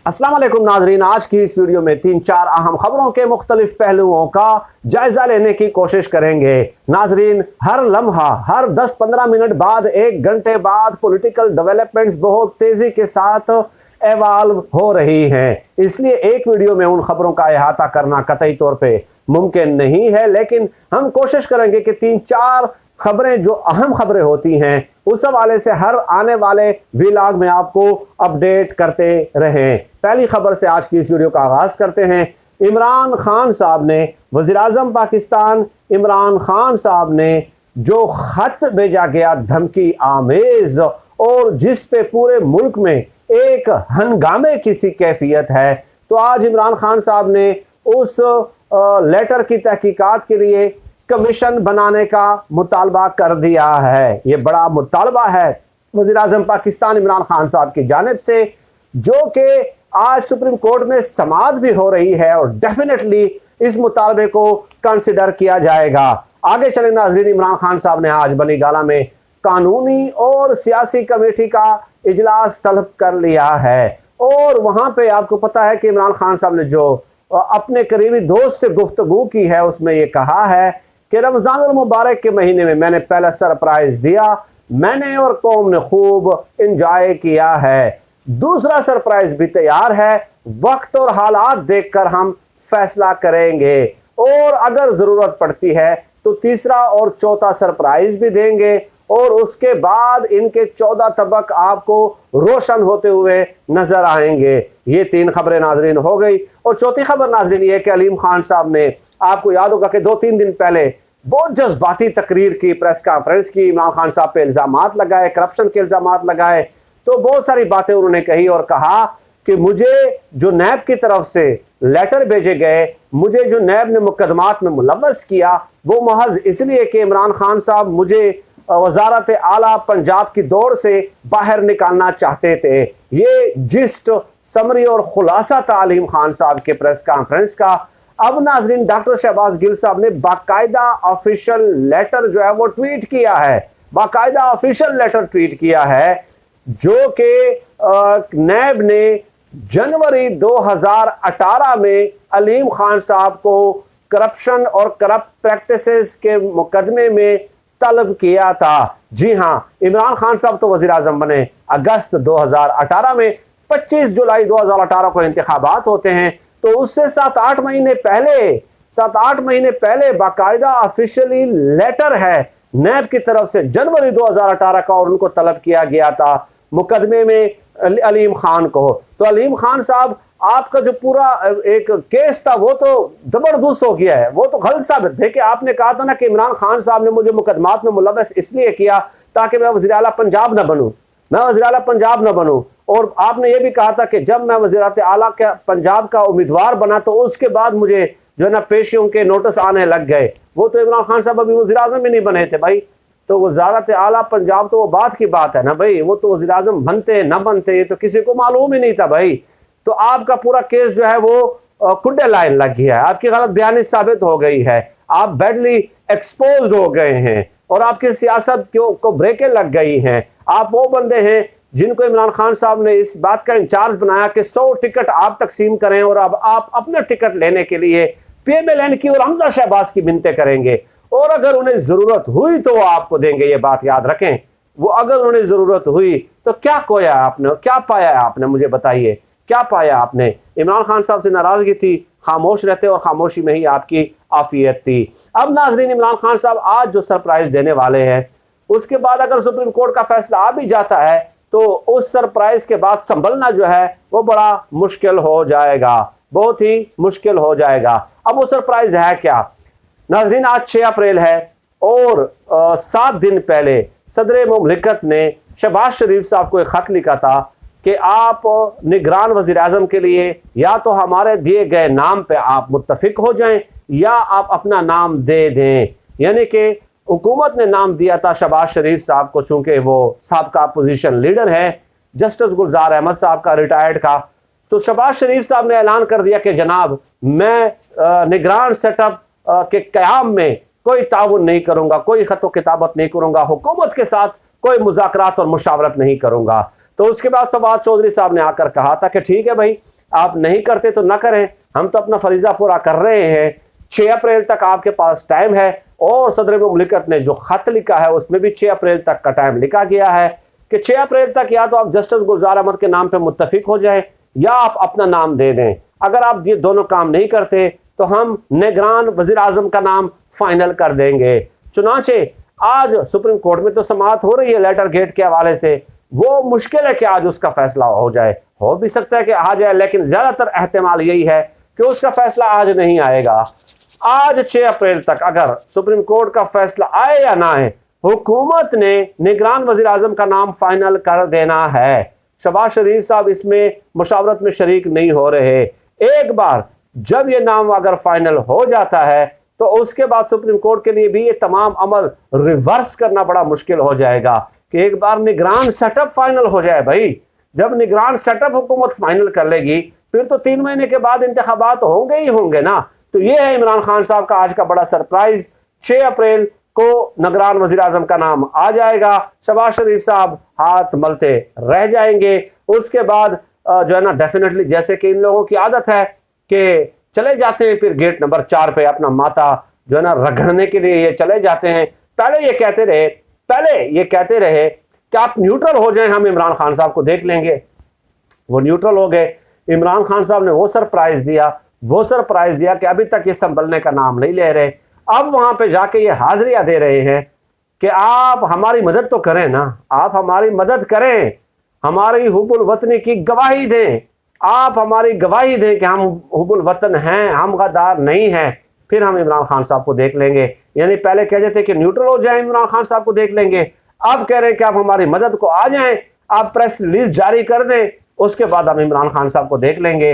अस्सलाम वालेकुम नाजरीन, आज की इस वीडियो में 3-4 अहम खबरों के मुख्तलिफ पहलुओं का जायजा लेने की कोशिश करेंगे। नाजरीन, हर लम्हा, हर 10-15 मिनट बाद, 1 घंटे बाद पॉलिटिकल डेवलपमेंट्स बहुत तेजी के साथ एवॉल्व हो रही हैं। इसलिए एक वीडियो में उन खबरों का अहाता करना कतई तौर पे मुमकिन नहीं है, लेकिन हम कोशिश करेंगे कि 3-4 खबरें जो अहम खबरें होती हैं उस हवाले से हर आने वाले व्लॉग में आपको अपडेट करते रहें। पहली खबर से आज की इस वीडियो का आगाज करते हैं। इमरान खान साहब ने, वज़ीर आज़म पाकिस्तान इमरान खान साहब ने जो खत भेजा गया धमकी आमेज और जिस पे पूरे मुल्क में एक हंगामे की सी कैफियत है, तो आज इमरान खान साहब ने उस लेटर की तहकीकात के लिए कमीशन बनाने का मुतालबा कर दिया है। ये बड़ा मुतालबा है वज़ीर आज़म पाकिस्तान इमरान खान साहब की जानिब से, जो कि आज सुप्रीम कोर्ट में समाअत भी हो रही है और डेफिनेटली इस मुतालबे को कंसिडर किया जाएगा। आगे चले नाज़रीन, इमरान खान साहब ने आज बनी गाला में कानूनी और सियासी कमेटी का इजलास तलब कर लिया है और वहाँ पे आपको पता है कि इमरान खान साहब ने जो अपने करीबी दोस्त से गुफ्तगू की है उसमें ये कहा है कि रमज़ानुल मुबारक के महीने में मैंने पहला सरप्राइज दिया, मैंने और कौम ने खूब इंजॉय किया है। दूसरा सरप्राइज भी तैयार है, वक्त और हालात देखकर हम फैसला करेंगे और अगर ज़रूरत पड़ती है तो तीसरा और चौथा सरप्राइज भी देंगे और उसके बाद इनके 14 तबक आपको रोशन होते हुए नजर आएंगे। ये 3 खबरें नाजरीन हो गई। और चौथी खबर नाजरीन ये कि अलीम खान साहब ने, आपको याद होगा कि 2-3 दिन पहले बहुत जज्बाती तकरीर की, प्रेस कॉन्फ्रेंस की, इमरान खान साहब पे इल्ज़ामात लगाए, करप्शन के इल्ज़ामात लगाए, तो बहुत सारी बातें उन्होंने कही और कहा कि मुझे जो नैब की तरफ से लेटर भेजे गए, मुझे जो नैब ने मुकदमात में मुलव्वस किया, वो महज इसलिए कि इमरान खान साहब मुझे वजारत आला पंजाब की दौड़ से बाहर निकालना चाहते थे। ये जिस्ट, समरी और खुलासा था अलीम खान साहब के प्रेस कॉन्फ्रेंस का। अब नाजरीन, डॉक्टर शहबाज गिल साहब ने बाकायदा ऑफिशियल लेटर जो है वो ट्वीट किया है, बाकायदा ऑफिशियल लेटर ट्वीट किया है, जो कि नैब ने जनवरी 2018 में अलीम खान साहब को करप्शन और करप्ट प्रैक्टिसेस के मुकदमे में तलब किया था। जी हाँ, इमरान खान साहब तो वज़ीर आज़म बने अगस्त 2018 में। 25 जुलाई 2018 को इंतखाबात होते हैं, तो उससे 7-8 महीने पहले बाकायदा ऑफिशियली लेटर है नैब की तरफ से जनवरी 2018 का और उनको तलब किया गया था मुकदमे में अलीम खान को। तो अलीम खान साहब, आपका जो पूरा एक केस था वो तो जबरदस्त हो गया है, वो तो गलत साबित है कि आपने कहा था ना कि इमरान खान साहब ने मुझे मुकदमात में मुलव्वस इसलिए किया ताकि मैं वज़ीर आला पंजाब न बनूं, और आपने ये भी कहा था कि जब मैं वज़ीर आला पंजाब का उम्मीदवार बना तो उसके बाद मुझे जो है ना पेशियों के नोटिस आने लग गए। वो तो इमरान खान साहब अभी वज़ीर आज़म ही नहीं बने थे भाई, तो वज़ारत आला पंजाब तो वो बात की बात है ना भाई, वो तो वज़ीर आज़म बनते न बनते ये तो किसी को मालूम ही नहीं था भाई। तो आपका पूरा केस जो है वो कुंडे लाइन लग गया है, आपकी गलत बयानी साबित हो गई है, आप बैडली एक्सपोज्ड हो गए हैं और आपकी सियासत को ब्रेकें लग गई हैं। आप वो बंदे हैं जिनको इमरान खान साहब ने इस बात का इंचार्ज बनाया कि 100 टिकट आप तकसीम करें और अब आप अपना टिकट लेने के लिए PMLN की और हमजा शहबाज की मिन्नतें करेंगे और अगर उन्हें जरूरत हुई तो वो आपको देंगे। ये बात याद रखें, वो अगर उन्हें जरूरत हुई तो क्या खोया आपने, क्या पाया आपने, मुझे बताइए क्या पाया आपने। इमरान खान साहब से नाराजगी थी, खामोश रहते और खामोशी में ही आपकी आफियत थी। अब नाजरीन, इमरान खान साहब आज जो सरप्राइज देने वाले हैं, उसके बाद अगर सुप्रीम कोर्ट का फैसला आ भी जाता है तो उस सरप्राइज के बाद संभलना जो है वो बड़ा मुश्किल हो जाएगा, बहुत ही मुश्किल हो जाएगा। अब वो सरप्राइज है क्या नाजरीन? आज 6 अप्रैल है और 7 दिन पहले सदर मुमलिकत ने शहबाज शरीफ साहब को एक खत लिखा था कि आप निगरान वज़ीर आज़म के लिए या तो हमारे दिए गए नाम पे आप मुत्तफिक हो जाएं या आप अपना नाम दे दें। यानी कि हुकूमत ने नाम दिया था शहबाज शरीफ साहब को, चूंकि वो साहब का अपोजिशन लीडर है जस्टिस गुलजार अहमद साहब का, रिटायर्ड का। तो शहबाज शरीफ साहब ने ऐलान कर दिया कि जनाब मैं निगरान सेटअप के क़याम में कोई ताउन नहीं करूँगा, कोई ख़त व किताबत नहीं करूँगा, हुकूमत के साथ कोई मुज़ाकरात और मुशावरत नहीं करूँगा। तो उसके बाद फवाद चौधरी साहब ने आकर कहा था कि ठीक है भाई, आप नहीं करते तो ना करें, हम तो अपना फरीजा पूरा कर रहे हैं। 6 अप्रैल तक आपके पास टाइम है और सदर मुमलिकत ने जो खत लिखा है उसमें भी 6 अप्रैल तक का टाइम लिखा गया है कि 6 अप्रैल तक या तो आप जस्टिस गुलजार अहमद के नाम पे मुत्तफिक हो जाएं या आप अपना नाम दे दें। अगर आप ये दोनों काम नहीं करते तो हम निगरान वजीर आजम का नाम फाइनल कर देंगे। चुनाचे आज सुप्रीम कोर्ट में तो समाअत हो रही है लेटर गेट के हवाले से, वो मुश्किल है कि आज उसका फैसला हो जाए, हो भी सकता है कि आ जाए, लेकिन ज्यादातर एहतमाल यही है कि उसका फैसला आज नहीं आएगा। आज 6 अप्रैल तक अगर सुप्रीम कोर्ट का फैसला आए या ना आए, हुकूमत ने निगरान वजीर आजम का नाम फाइनल कर देना है। शहबाज शरीफ साहब इसमें मुशावरत में शरीक नहीं हो रहे। एक बार जब ये नाम अगर फाइनल हो जाता है तो उसके बाद सुप्रीम कोर्ट के लिए भी ये तमाम अमल रिवर्स करना बड़ा मुश्किल हो जाएगा कि एक बार निगरान सेटअप फाइनल हो जाए। भाई जब निगरान सेटअप हुकूमत फाइनल कर लेगी फिर तो 3 महीने के बाद इंतखाबात होंगे ही होंगे ना। तो ये है इमरान खान साहब का आज का बड़ा सरप्राइज। 6 अप्रैल को निगरान वजीर आजम का नाम आ जाएगा, शहबाज शरीफ साहब हाथ मलते रह जाएंगे। उसके बाद जो है ना डेफिनेटली जैसे कि इन लोगों की आदत है कि चले जाते हैं फिर गेट नंबर 4 पे अपना माथा जो है ना रगड़ने के लिए ये चले जाते हैं। पहले ये कहते रहे कि आप न्यूट्रल हो जाएं, हम इमरान खान साहब को देख लेंगे। वो न्यूट्रल हो गए। इमरान खान साहब ने वो सरप्राइज दिया कि अभी तक ये संभलने का नाम नहीं ले रहे। अब वहां पे जाके ये हाजिरियां दे रहे हैं कि आप हमारी मदद तो करें ना, आप हमारी मदद करें, हमारी हुब्बुल वतनी की गवाही दें, आप हमारी गवाही दें कि हम हुब्बुल वतन हैं, हम गद्दार नहीं हैं, फिर हम इमरान खान साहब को देख लेंगे। यानी पहले कह देते कि न्यूट्रल हो जाए, इमरान खान साहब को देख लेंगे। अब कह रहे हैं कि आप हमारी मदद को आ जाएं, आप प्रेस रिलीज जारी कर दें, उसके बाद हम इमरान खान साहब को देख लेंगे।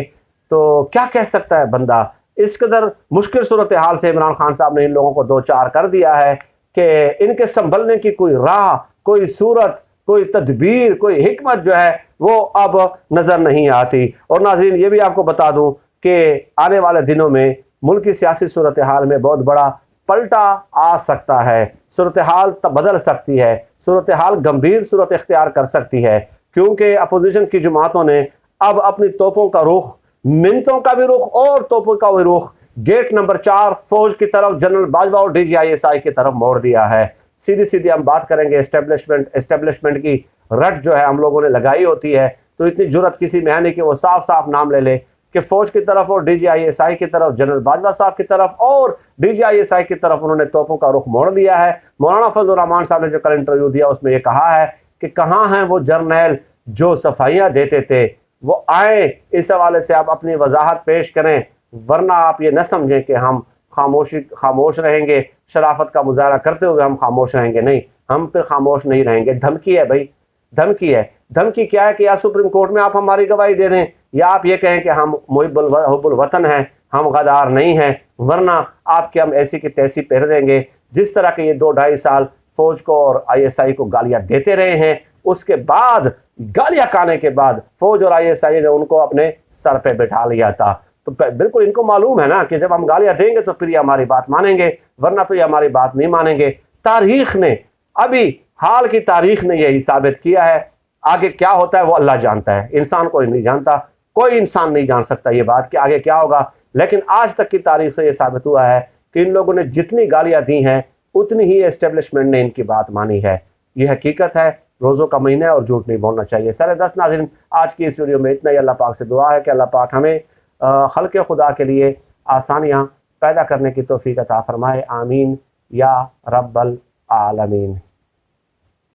तो क्या कह सकता है बंदा। इस कदर मुश्किल सूरत हाल से इमरान खान साहब ने इन लोगों को 2-4 कर दिया है कि इनके संभलने की कोई राह, कोई सूरत, कोई तदबीर, कोई हिकमत जो है वो अब नजर नहीं आती। और नाज़रीन ये भी आपको बता दूं कि आने वाले दिनों में मुल्क की सियासी सूरत हाल में बहुत बड़ा पलटा आ सकता है, सूरत हाल बदल सकती है, सूरत हाल गंभीर सूरत इख्तियार कर सकती है, क्योंकि अपोजिशन की जमातों ने अब अपनी तोपों का रुख, मिनतों का भी रुख और तोपों का भी रुख गेट नंबर 4 फौज की तरफ, जनरल बाजवा और DGISI की तरफ मोड़ दिया है। सीधी सीधी हम बात करेंगे एस्टेब्लिशमेंट की रट जो है हम लोगों ने लगाई होती है, तो इतनी जुर्रत किसी में है नहीं कि वो साफ साफ नाम ले ले कि फौज की तरफ और DGISI की तरफ, जनरल बाजवा साहब की तरफ और DGISI की तरफ उन्होंने तोपों का रुख मोड़ दिया है। मौलाना फजलुर रहमान साहब ने जो कल इंटरव्यू दिया उसमें ये कहा है कि कहाँ हैं वो जर्नैल जो सफाइयाँ देते थे, वो आए, इस हवाले से आप अपनी वजाहत पेश करें, वरना आप ये न समझें कि हम खामोश रहेंगे, शराफत का मुजाहरा करते हुए हम खामोश रहेंगे। नहीं, हम फिर खामोश नहीं रहेंगे। धमकी है भाई, धमकी है। धमकी क्या है कि या सुप्रीम कोर्ट में आप हमारी गवाही दे दें या आप ये कहें कि हम हुब्बुल वतन हैं, हम गद्दार नहीं हैं, वरना आपके हम ऐसी की तैसी पहर देंगे। जिस तरह के ये 2-2.5 साल फौज को और ISI को गालियां देते रहे हैं, उसके बाद गालियां खाने के बाद फौज और ISI ने उनको अपने सर पे बैठा लिया था। तो बिल्कुल इनको मालूम है ना कि जब हम गालियां देंगे तो फिर ये हमारी बात मानेंगे, वरना तो ये हमारी बात नहीं मानेंगे। तारीख ने, अभी हाल की तारीख ने यही साबित किया है। आगे क्या होता है वो अल्लाह जानता है, इंसान कोई नहीं जानता, कोई इंसान नहीं जान सकता ये बात कि आगे क्या होगा। लेकिन आज तक की तारीख से ये साबित हुआ है कि इन लोगों ने जितनी गालियां दी हैं उतनी ही एस्टेब्लिशमेंट ने इनकी बात मानी है। ये हकीकत है, रोज़ों का महीना है और झूठ नहीं बोलना चाहिए। सर 10 नाज़रीन, आज की इस वीडियो में इतना ही। अल्लाह पाक से दुआ है कि अल्लाह पाक हमें खल्क़े खुदा के लिए आसानियाँ पैदा करने की तौफ़ीक़ अता फ़रमाए। आमीन या रब्बल आलमीन।